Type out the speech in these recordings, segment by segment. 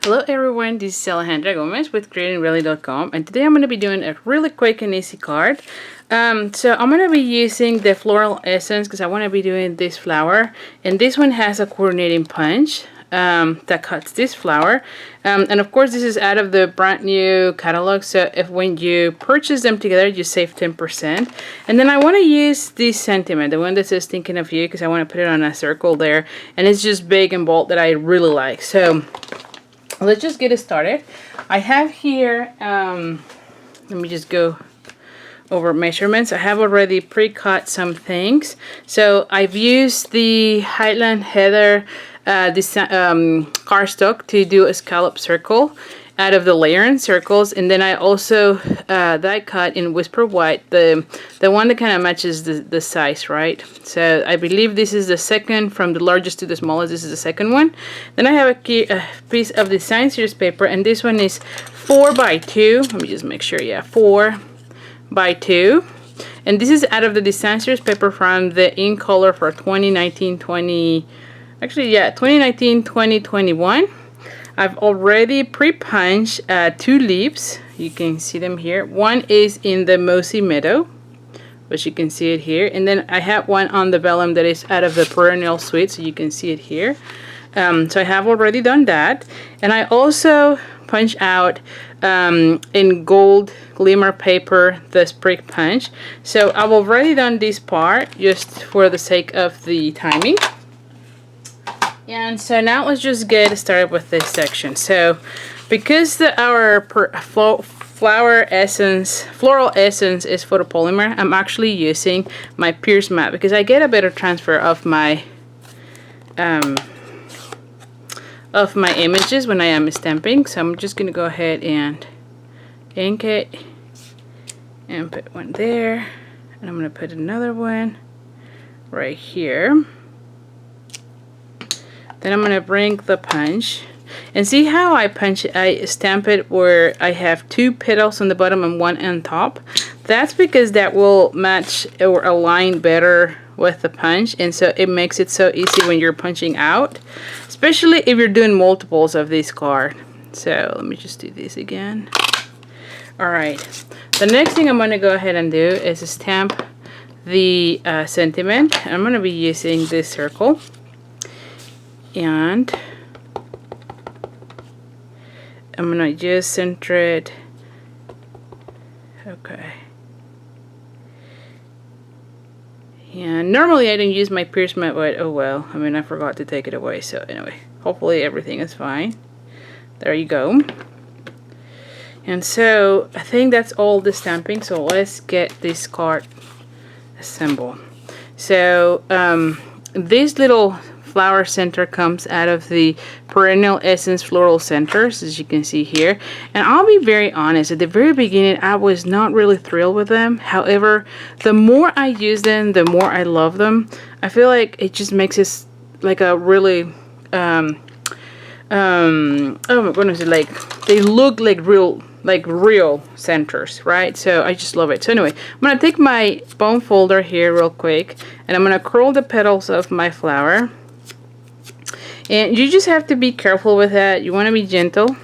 Hello everyone, this is Alejandra Gomez with creatingreally.com, and today I'm going to be doing a really quick and easy card. So I'm going to be using the floral essence because I want to be doing this flower, and this one has a coordinating punch that cuts this flower. And of course this is out of the brand new catalog, so if when you purchase them together you save 10%. And then I want to use this sentiment, the one that says thinking of you, because I want to put it on a circle there, and it's just big and bold that I really like. So let's just get it started. I have here, let me just go over measurements. I have already pre-cut some things. So I've used the Highland Heather cardstock to do a scallop circle out of the layering circles, and then I also die cut in Whisper White, the one that kind of matches the size, right? So I believe this is the second from the largest to the smallest. This is the second one. Then I have a piece of the Design Series paper, and this one is 4x2. Let me just make sure. Yeah, 4x2. And this is out of the Design Series paper from the in color for 2019-2021. I've already pre-punched 2 leaves. You can see them here. One is in the Mossy Meadow, which you can see it here. And then I have one on the vellum that is out of the Perennial Sweet, so you can see it here. So I have already done that. And I also punch out in gold glimmer paper the sprig punch. So I've already done this part just for the sake of the timing. And so now let's just get started with this section. So because our floral essence is photopolymer, I'm actually using my Pierce mat because I get a better transfer of my images when I am stamping. So I'm just gonna go ahead and ink it and put one there, and I'm gonna put another one right here. Then I'm gonna bring the punch, and see how I punch it. I stamp it where I have 2 petals on the bottom and 1 on top. That's because that will match or align better with the punch, and so it makes it so easy when you're punching out, especially if you're doing multiples of this card. So let me just do this again. Alright, the next thing I'm gonna go ahead and do is stamp the sentiment. I'm gonna be using this circle, and I'm gonna just center it. Okay. And normally I don't use my Pierce mat, but oh well. I mean, I forgot to take it away. So anyway, hopefully everything is fine. There you go. And so I think that's all the stamping. So let's get this card assembled. So this little flower center comes out of the Perennial Essence Floral Centers, as you can see here. And I'll be very honest, at the very beginning I was not really thrilled with them. However, the more I use them, the more I love them. I feel like it just makes it like a really oh my goodness, like they look like real centers, right? So I just love it. So anyway, I'm gonna take my bone folder here real quick, and I'm gonna curl the petals of my flower. And you just have to be careful with that. You want to be gentle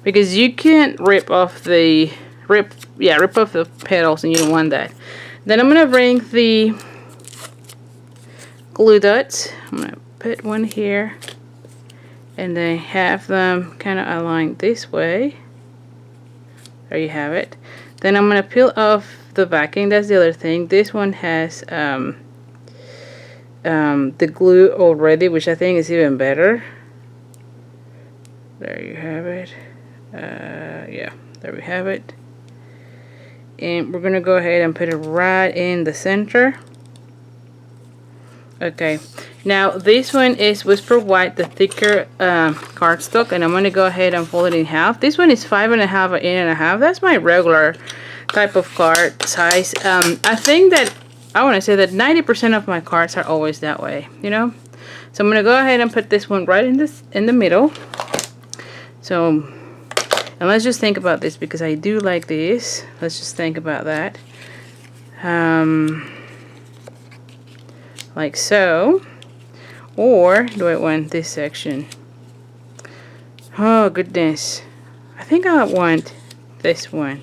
because you can't rip off the petals, and you don't want that. Then I'm gonna bring the glue dots. I'm gonna put one here, and then have them kind of aligned this way. There you have it. Then I'm gonna peel off the backing. That's the other thing. This one has the glue already, which I think is even better. There you have it. Yeah, there we have it. And we're gonna go ahead and put it right in the center. Okay, now this one is Whisper White, the thicker cardstock, and I'm gonna go ahead and fold it in half. This one is 5.5 or 8.5. That's my regular type of card size. I think that I want to say that 90% of my cards are always that way, you know. So I'm gonna go ahead and put this one right in the middle. So, and let's just think about this because I do like this. Let's just think about that. Like so. Or do I want this section? Oh goodness. I think I want this one.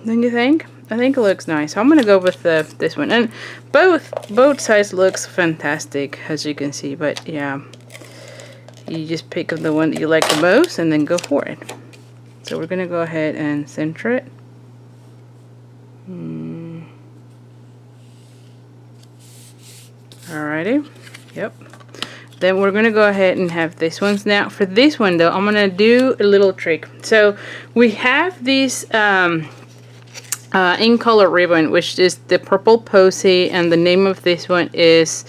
Don't you think? I think it looks nice. So I'm gonna go with this one. And both sides looks fantastic, as you can see. But yeah, you just pick up the one that you like the most and then go for it. So we're gonna go ahead and center it. Alrighty. Yep. Then we're gonna go ahead and have this one. Now for this one though, I'm gonna do a little trick. So we have this in color ribbon, which is the purple posy, and the name of this one is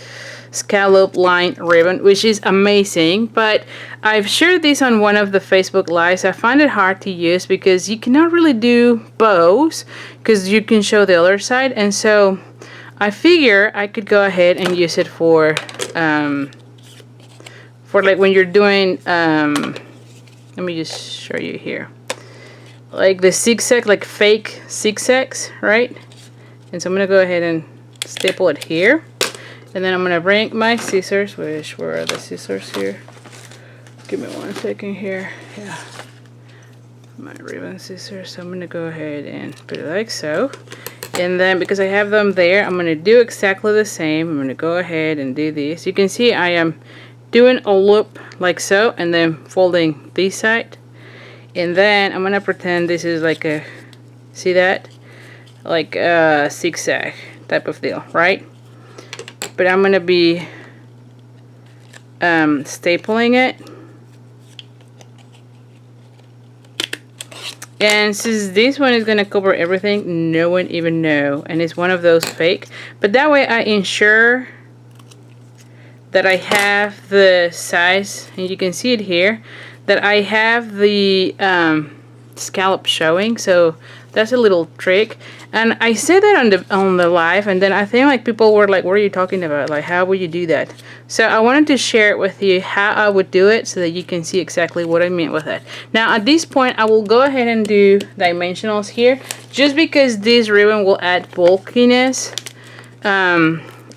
scallop line ribbon, which is amazing. But I've shared this on one of the Facebook lives. I find it hard to use because you cannot really do bows because you can show the other side, and so I figure I could go ahead and use it for like when you're doing let me just show you here, like the zigzag, like fake zigzags, right? And so I'm gonna go ahead and staple it here, and then I'm gonna bring my scissors, which, where are the scissors here? Give me 1 second here. Yeah, my ribbon scissors. So I'm gonna go ahead and put it like so, and then because I have them there, I'm gonna do exactly the same. I'm gonna go ahead and do this. You can see I am doing a loop like so, and then folding this side, and then I'm gonna pretend this is like a, see that, like a zigzag type of deal, right? But I'm gonna be stapling it, and since this one is gonna cover everything, no one even know, and it's one of those fake, but that way I ensure that I have the size, and you can see it here, that I have the scallop showing. So that's a little trick, and I said that on the live, and then I think like people were like, what are you talking about, like how would you do that? So I wanted to share it with you how I would do it so that you can see exactly what I meant with it. Now at this point I will go ahead and do dimensionals here, just because this ribbon will add bulkiness.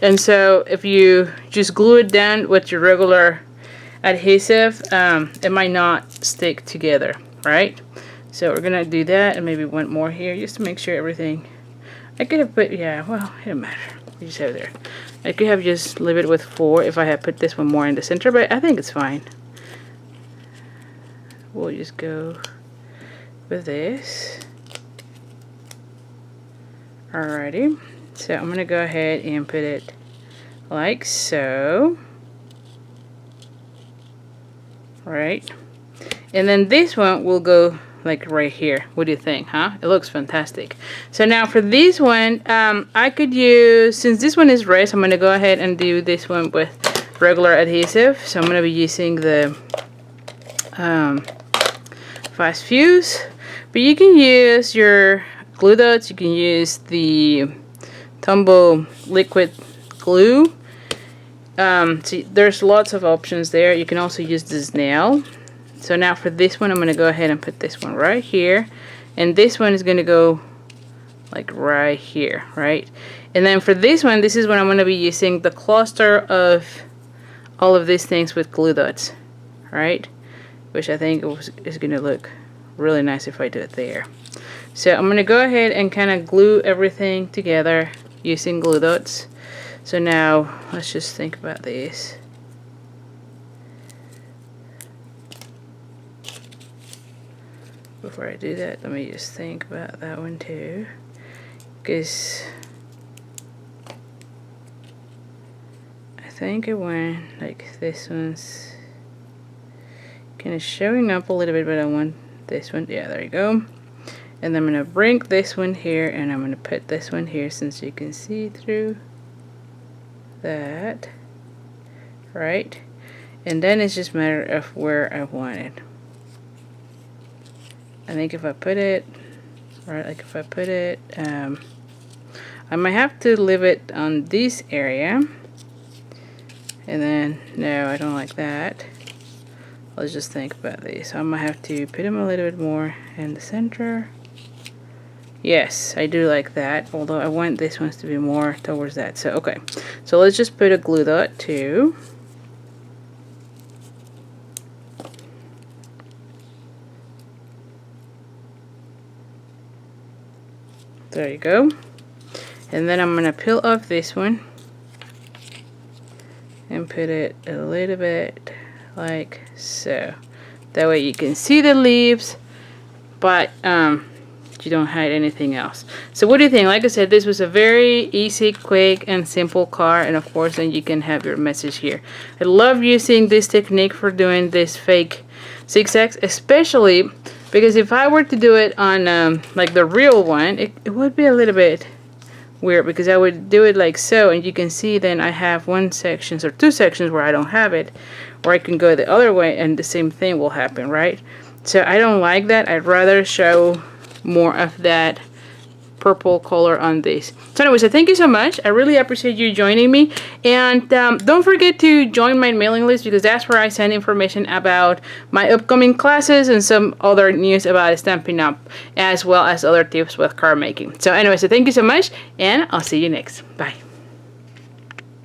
And so if you just glue it down with your regular adhesive, it might not stick together, right? So we're gonna do that, and maybe one more here just to make sure everything. I could have put, yeah, well, it doesn't matter. You just have it there. I could have just leave it with 4 if I had put this one more in the center, but I think it's fine. We'll just go with this. Alrighty. So I'm gonna go ahead and put it like so, right? And then this one will go like right here. What do you think, huh? It looks fantastic. So now for this one, I could use, since this one is red, I'm gonna go ahead and do this one with regular adhesive. So I'm gonna be using the fast fuse, but you can use your glue dots, you can use the Tombow liquid glue. See, there's lots of options there. You can also use this nail. So now for this one, I'm going to go ahead and put this one right here, and this one is going to go like right here, right? And then for this one, this is when I'm going to be using the cluster of all of these things with glue dots, right? Which I think is going to look really nice if I do it there. So I'm going to go ahead and kind of glue everything together using glue dots. So now let's just think about this. Before I do that, let me just think about that one too, because I think it went like this one's kind of showing up a little bit, but I want this one. Yeah, there you go. And I'm gonna bring this one here, and I'm gonna put this one here, since you can see through that, right? And then it's just a matter of where I want it. I think if I put it right, like if I put it, I might have to leave it on this area, and then no, I don't like that. Let's just think about this. I might have to put them a little bit more in the center. Yes, I do like that, although I want this ones to be more towards that. So okay, so let's just put a glue dot too. There you go. And then I'm gonna peel off this one and put it a little bit like so. That way you can see the leaves, but you don't hide anything else. So what do you think? Like I said, this was a very easy, quick, and simple card, and of course then you can have your message here. I love using this technique for doing this fake zigzags, especially because if I were to do it on like the real one, it would be a little bit weird, because I would do it like so, and you can see then I have one section or two sections where I don't have it, or I can go the other way and the same thing will happen, right? So I don't like that. I'd rather show more of that purple color on this. So anyways, thank you so much. I really appreciate you joining me, and don't forget to join my mailing list, because that's where I send information about my upcoming classes and some other news about Stampin' Up, as well as other tips with card making. So anyways, thank you so much, and I'll see you next. Bye.